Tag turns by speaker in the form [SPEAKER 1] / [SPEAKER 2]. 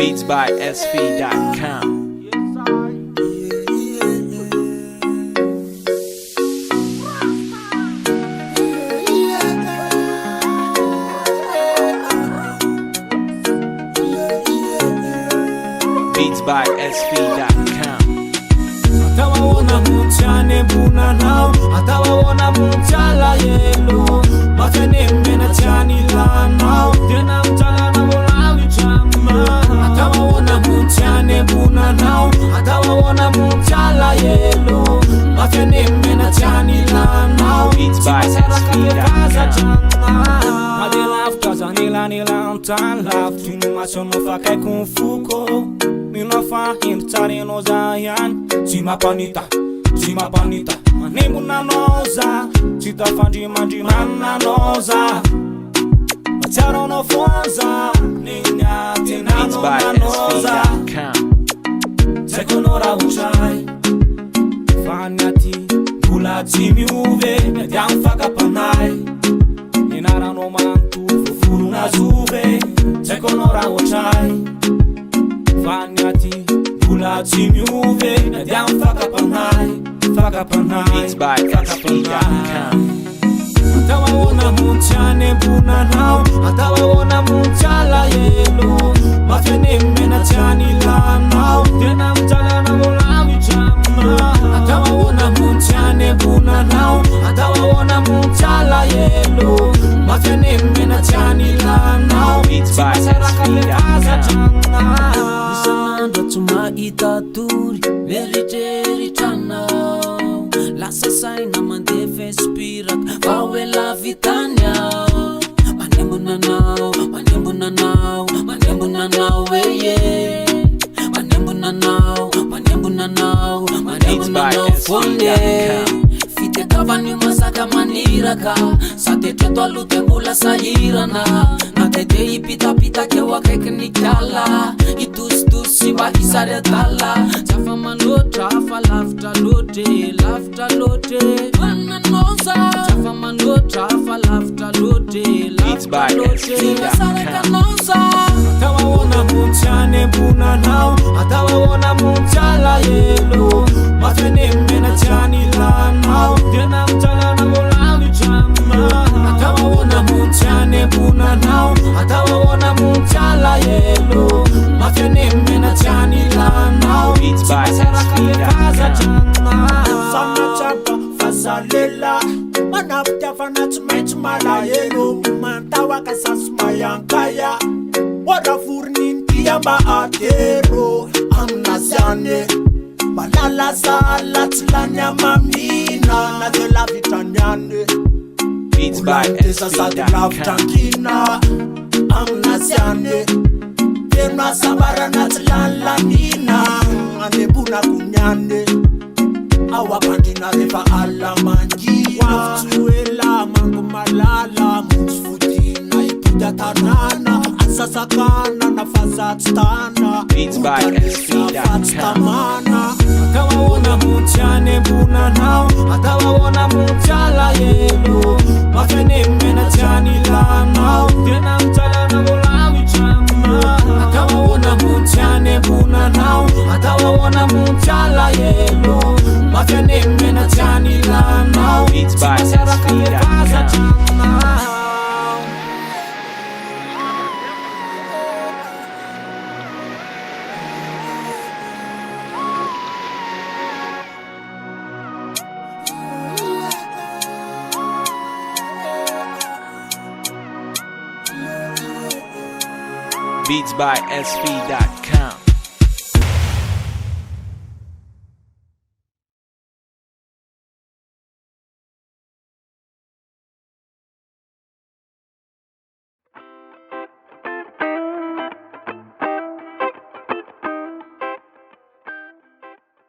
[SPEAKER 1] Beats by SV.com. Beats by SV.com.
[SPEAKER 2] Atawaona mchane buna nao, atawaona mchala yelo, mafene mena chani la nao, tena mchala na wolawi chama. Atawaona mchane buna nao, atawaona mchala yelo, mafene mena chani la nao.
[SPEAKER 1] Beats by SV.com.
[SPEAKER 2] Made love kaza nila untan love, tunu masono fakai kung fuko. Mina fa intare no zayan, Sima panita, manemu na noza, Chita fanji manji mana noza, Macharo no fonza, Ninya tina no na noza, Sekonora uchai, Fanyati, Gula timi uve, Mediam faka panai, Ninara no mantu, Fufuru na zuve, Sekonora uchai, Fanyati, Gula timi uve, Mediam faka panai,
[SPEAKER 1] Beats by SV.com.
[SPEAKER 2] Atawaona mchane buna nao, atawaona mchala yelo, mafene mena chani la nao, tena mchala na wolawi chama. Atawaona mchane buna nao, atawaona mchala yelo, mafene mena chani la nao.
[SPEAKER 1] Beats by SV.com.
[SPEAKER 3] Isanandro tumaita tury, veritrery tranao, lasa saina mandefa inspiraka, fa hoe lavitany ao. Manembona anao, manembona anao, manembona anao eye. Manembona anao, manembona anao, manembona anao foane. Fitekavany masaka maniraka, sady etreto aloha de mbola sahirana. Na tete hipitapitaka eo akaiky ny kiala, hitositosy mba hisary adala. Tsy afa manoatra fa lavitra loatre, lavitra loatre. Mananoza, tsy afa manoatra fa lavitra loatre, lavitra loatre. Masaraka noza.
[SPEAKER 2] Atawaona mchane buna nao, atawaona mchala yelo, mafene mena chani la nao, tena mchala na wolawi chama. Atawaona mchane buna nao, atawaona mchala yelo, mafene mena chani la nao.
[SPEAKER 1] Beats by SV.com.
[SPEAKER 2] Sana chapa fazalela, manapta fanat match mala yelo, mantawa kasas mayankaya. Wada furnin tiamba atero, amnasiane, balala salat lanya mamina, na de la vitanyane.
[SPEAKER 1] Beats by SV.com.
[SPEAKER 2] Amnasiane, tena sabara natlala nina, anebuna kunyane. Awa bandina refa ala mangi, waftuela mangu malala, mutfutina ipuda tanana, asasakana na fazatstana.
[SPEAKER 1] Beats by SV.com.
[SPEAKER 2] Atawaona mchane buna nao, atawaona mchala yelo, mafene mena chani la nao, tena mchala na wolawi chama. Atawaona mchane buna nao, atawaona mchala yelo, mafene mena chani la nao.
[SPEAKER 1] Beats by SV.com. Beats by SV.com.